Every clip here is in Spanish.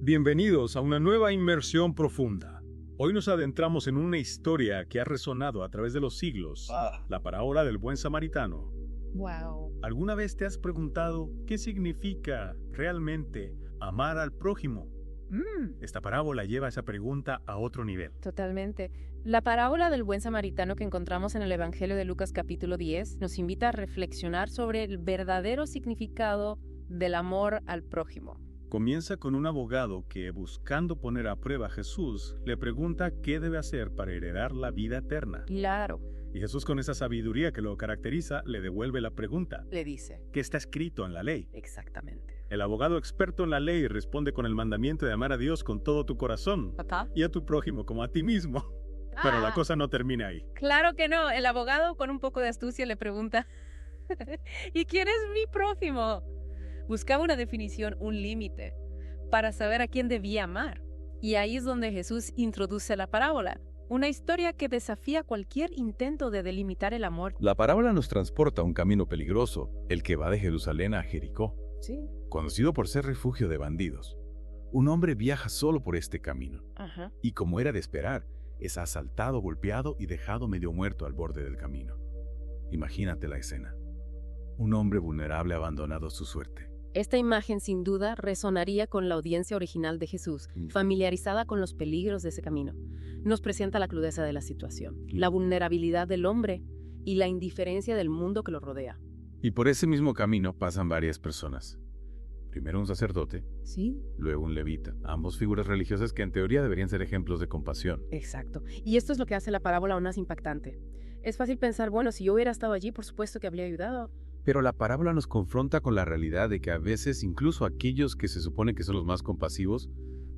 Bienvenidos a una nueva inmersión profunda. Hoy nos adentramos en una historia que ha resonado a través de los siglos, la parábola del buen samaritano. Wow. ¿Alguna vez te has preguntado qué significa realmente amar al prójimo? Esta parábola lleva esa pregunta a otro nivel. Totalmente. La parábola del buen samaritano que encontramos en el Evangelio de Lucas capítulo 10 nos invita a reflexionar sobre el verdadero significado del amor al prójimo. Comienza con un abogado que, buscando poner a prueba a Jesús, le pregunta qué debe hacer para heredar la vida eterna. Claro, Y Jesús, con esa sabiduría que lo caracteriza, le devuelve la pregunta. le dice. ¿Qué está escrito en la ley? Exactamente. El abogado experto en la ley responde con el mandamiento de amar a Dios con todo tu corazón ¿Papá? y a tu prójimo como a ti mismo. Pero la cosa no termina ahí. Claro que no. El abogado, con un poco de astucia, le pregunta, ¿y quién es mi prójimo? Buscaba una definición, un límite, para saber a quién debía amar. Y ahí es donde Jesús introduce la parábola. Una historia que desafía cualquier intento de delimitar el amor. La parábola nos transporta a un camino peligroso, el que va de Jerusalén a Jericó. Sí. Conocido por ser refugio de bandidos, un hombre viaja solo por este camino, Ajá. y como era de esperar, es asaltado, golpeado y dejado medio muerto al borde del camino. Imagínate la escena. Un hombre vulnerable abandonado a su suerte. Esta imagen sin duda resonaría con la audiencia original de Jesús, familiarizada con los peligros de ese camino. Nos presenta la crudeza de la situación, la vulnerabilidad del hombre y la indiferencia del mundo que lo rodea. Y por ese mismo camino pasan varias personas. Primero un sacerdote, ¿Sí? luego un levita, ambos figuras religiosas que en teoría deberían ser ejemplos de compasión. Exacto. Y esto es lo que hace la parábola aún más impactante. Es fácil pensar, bueno, si yo hubiera estado allí, por supuesto que habría ayudado. Pero la parábola nos confronta con la realidad de que a veces incluso aquellos que se supone que son los más compasivos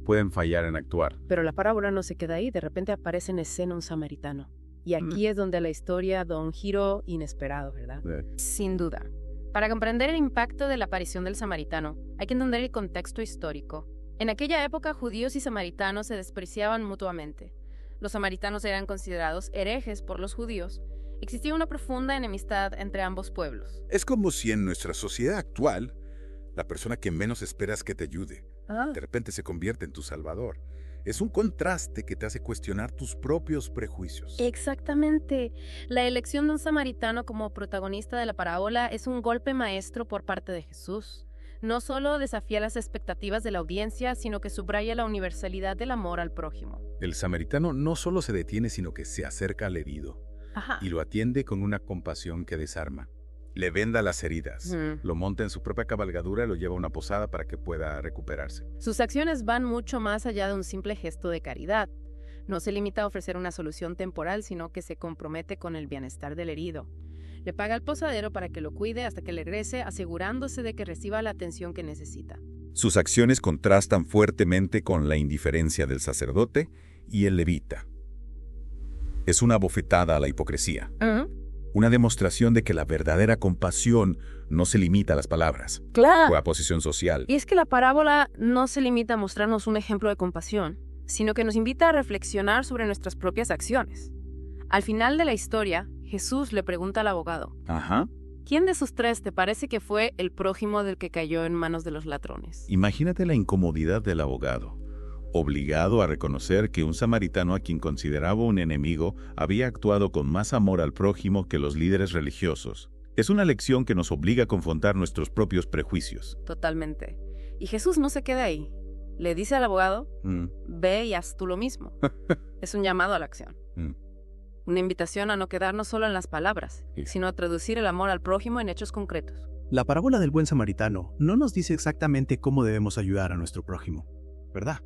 pueden fallar en actuar. Pero la parábola no se queda ahí, de repente aparece en escena un samaritano. Y aquí es donde la historia da un giro inesperado, ¿verdad? Sin duda. Para comprender el impacto de la aparición del samaritano, hay que entender el contexto histórico. En aquella época, judíos y samaritanos se despreciaban mutuamente. Los samaritanos eran considerados herejes por los judíos. Existía una profunda enemistad entre ambos pueblos. Es como si en nuestra sociedad actual, la persona que menos esperas que te ayude, de repente se convierte en tu salvador. Es un contraste que te hace cuestionar tus propios prejuicios. Exactamente. La elección de un samaritano como protagonista de la parábola es un golpe maestro por parte de Jesús. No solo desafía las expectativas de la audiencia, sino que subraya la universalidad del amor al prójimo. El samaritano no solo se detiene, sino que se acerca al herido y lo atiende con una compasión que desarma. Le venda las heridas, lo monta en su propia cabalgadura y lo lleva a una posada para que pueda recuperarse. Sus acciones van mucho más allá de un simple gesto de caridad. No se limita a ofrecer una solución temporal, sino que se compromete con el bienestar del herido. Le paga al posadero para que lo cuide hasta que le regrese, asegurándose de que reciba la atención que necesita. Sus acciones contrastan fuertemente con la indiferencia del sacerdote y el levita. Es una bofetada a la hipocresía. Una demostración de que la verdadera compasión no se limita a las palabras ¡Claro! o a posición social. Y es que la parábola no se limita a mostrarnos un ejemplo de compasión, sino que nos invita a reflexionar sobre nuestras propias acciones. Al final de la historia, Jesús le pregunta al abogado, ¿quién de esos tres te parece que fue el prójimo del que cayó en manos de los ladrones? Imagínate la incomodidad del abogado, obligado a reconocer que un samaritano a quien consideraba un enemigo había actuado con más amor al prójimo que los líderes religiosos. Es una lección que nos obliga a confrontar nuestros propios prejuicios. Totalmente. Y Jesús no se queda ahí. Le dice al abogado, ve y haz tú lo mismo. Es un llamado a la acción. Una invitación a no quedarnos solo en las palabras, sino a traducir el amor al prójimo en hechos concretos. La parábola del buen samaritano no nos dice exactamente cómo debemos ayudar a nuestro prójimo, ¿verdad?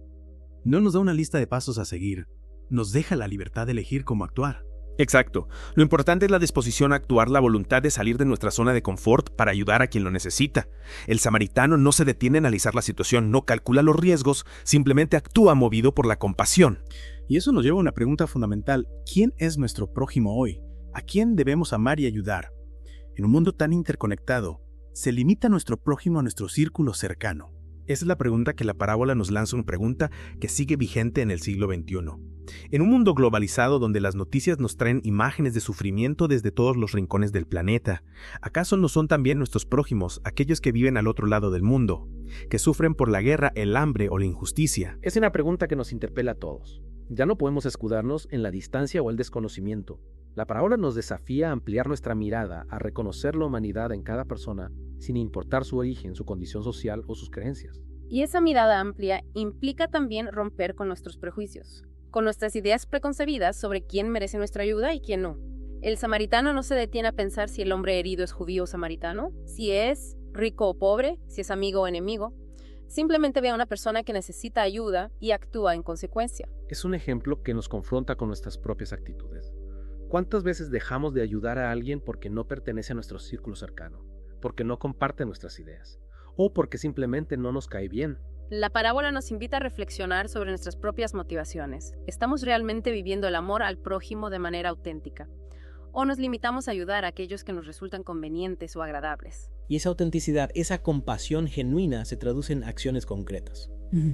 No nos da una lista de pasos a seguir, nos deja la libertad de elegir cómo actuar. Exacto. Lo importante es la disposición a actuar, la voluntad de salir de nuestra zona de confort para ayudar a quien lo necesita. El samaritano no se detiene a analizar la situación, no calcula los riesgos, simplemente actúa movido por la compasión. Y eso nos lleva a una pregunta fundamental. ¿Quién es nuestro prójimo hoy? ¿A quién debemos amar y ayudar? En un mundo tan interconectado, ¿se limita nuestro prójimo a nuestro círculo cercano? Esa es la pregunta que la parábola nos lanza, una pregunta que sigue vigente en el siglo XXI. En un mundo globalizado donde las noticias nos traen imágenes de sufrimiento desde todos los rincones del planeta, ¿acaso no son también nuestros prójimos, aquellos que viven al otro lado del mundo, que sufren por la guerra, el hambre o la injusticia? Es una pregunta que nos interpela a todos. Ya no podemos escudarnos en la distancia o el desconocimiento. La parábola nos desafía a ampliar nuestra mirada, a reconocer la humanidad en cada persona, sin importar su origen, su condición social o sus creencias. Y esa mirada amplia implica también romper con nuestros prejuicios, con nuestras ideas preconcebidas sobre quién merece nuestra ayuda y quién no. El samaritano no se detiene a pensar si el hombre herido es judío o samaritano, si es rico o pobre, si es amigo o enemigo. Simplemente ve a una persona que necesita ayuda y actúa en consecuencia. Es un ejemplo que nos confronta con nuestras propias actitudes. ¿Cuántas veces dejamos de ayudar a alguien porque no pertenece a nuestro círculo cercano, porque no comparte nuestras ideas, o porque simplemente no nos cae bien? La parábola nos invita a reflexionar sobre nuestras propias motivaciones. ¿Estamos realmente viviendo el amor al prójimo de manera auténtica? ¿O nos limitamos a ayudar a aquellos que nos resultan convenientes o agradables? Y esa autenticidad, esa compasión genuina se traduce en acciones concretas.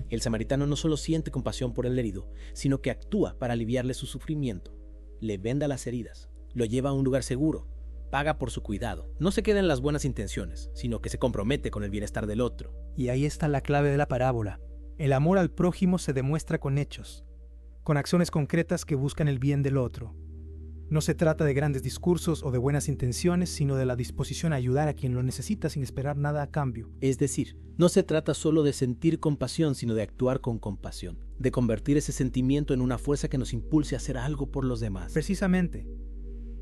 El samaritano no solo siente compasión por el herido, sino que actúa para aliviarle su sufrimiento. Le venda las heridas, lo lleva a un lugar seguro, paga por su cuidado. No se queda en las buenas intenciones, sino que se compromete con el bienestar del otro. Y ahí está la clave de la parábola. El amor al prójimo se demuestra con hechos, con acciones concretas que buscan el bien del otro. No se trata de grandes discursos o de buenas intenciones, sino de la disposición a ayudar a quien lo necesita sin esperar nada a cambio. Es decir, no se trata solo de sentir compasión, sino de actuar con compasión, de convertir ese sentimiento en una fuerza que nos impulse a hacer algo por los demás. Precisamente.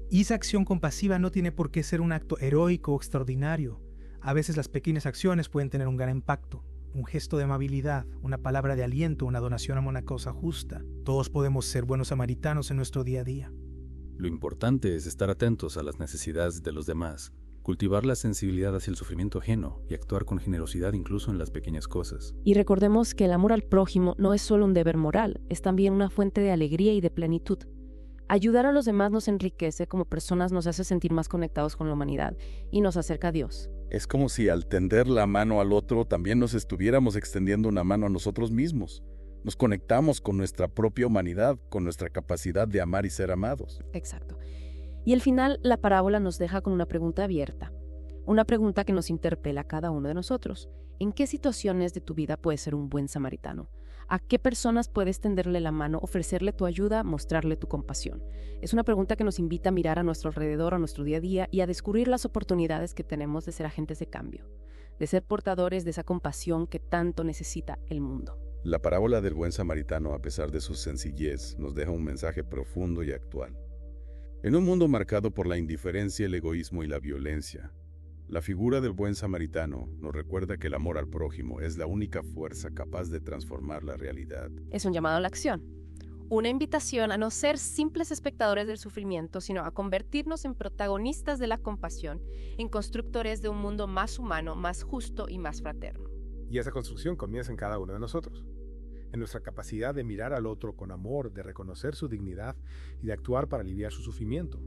Y esa acción compasiva no tiene por qué ser un acto heroico o extraordinario. A veces las pequeñas acciones pueden tener un gran impacto. Un gesto de amabilidad, una palabra de aliento, una donación a una causa justa. Todos podemos ser buenos samaritanos en nuestro día a día. Lo importante es estar atentos a las necesidades de los demás, cultivar la sensibilidad hacia el sufrimiento ajeno y actuar con generosidad incluso en las pequeñas cosas. Y recordemos que el amor al prójimo no es solo un deber moral, es también una fuente de alegría y de plenitud. Ayudar a los demás nos enriquece como personas, nos hace sentir más conectados con la humanidad y nos acerca a Dios. Es como si al tender la mano al otro también nos estuviéramos extendiendo una mano a nosotros mismos. Nos conectamos con nuestra propia humanidad, con nuestra capacidad de amar y ser amados. Exacto. Y al final, la parábola nos deja con una pregunta abierta. Una pregunta que nos interpela a cada uno de nosotros. ¿En qué situaciones de tu vida puedes ser un buen samaritano? ¿A qué personas puedes tenderle la mano, ofrecerle tu ayuda, mostrarle tu compasión? Es una pregunta que nos invita a mirar a nuestro alrededor, a nuestro día a día y a descubrir las oportunidades que tenemos de ser agentes de cambio, de ser portadores de esa compasión que tanto necesita el mundo. La parábola del buen samaritano, a pesar de su sencillez, nos deja un mensaje profundo y actual. En un mundo marcado por la indiferencia, el egoísmo y la violencia, la figura del buen samaritano nos recuerda que el amor al prójimo es la única fuerza capaz de transformar la realidad. Es un llamado a la acción, una invitación a no ser simples espectadores del sufrimiento, sino a convertirnos en protagonistas de la compasión, en constructores de un mundo más humano, más justo y más fraterno. Y esa construcción comienza en cada uno de nosotros, en nuestra capacidad de mirar al otro con amor, de reconocer su dignidad y de actuar para aliviar su sufrimiento.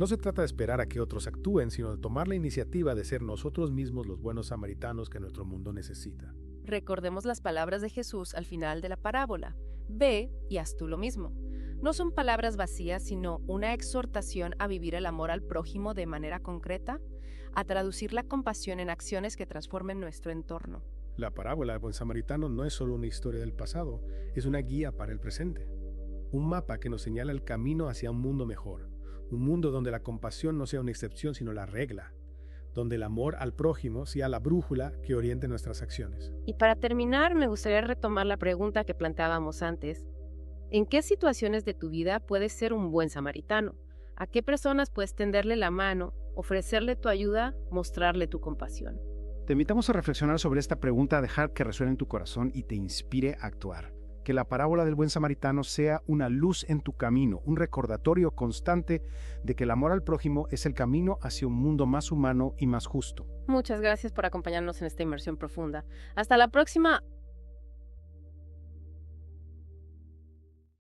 No se trata de esperar a que otros actúen, sino de tomar la iniciativa de ser nosotros mismos los buenos samaritanos que nuestro mundo necesita. Recordemos las palabras de Jesús al final de la parábola. Ve y haz tú lo mismo. No son palabras vacías, sino una exhortación a vivir el amor al prójimo de manera concreta, a traducir la compasión en acciones que transformen nuestro entorno. La parábola del buen samaritano no es solo una historia del pasado, es una guía para el presente. Un mapa que nos señala el camino hacia un mundo mejor. Un mundo donde la compasión no sea una excepción, sino la regla. Donde el amor al prójimo sea la brújula que oriente nuestras acciones. Y para terminar, me gustaría retomar la pregunta que planteábamos antes. ¿En qué situaciones de tu vida puedes ser un buen samaritano? ¿A qué personas puedes tenderle la mano, ofrecerle tu ayuda, mostrarle tu compasión? Te invitamos a reflexionar sobre esta pregunta, a dejar que resuene en tu corazón y te inspire a actuar. Que la parábola del buen samaritano sea una luz en tu camino, un recordatorio constante de que el amor al prójimo es el camino hacia un mundo más humano y más justo. Muchas gracias por acompañarnos en esta inmersión profunda. Hasta la próxima.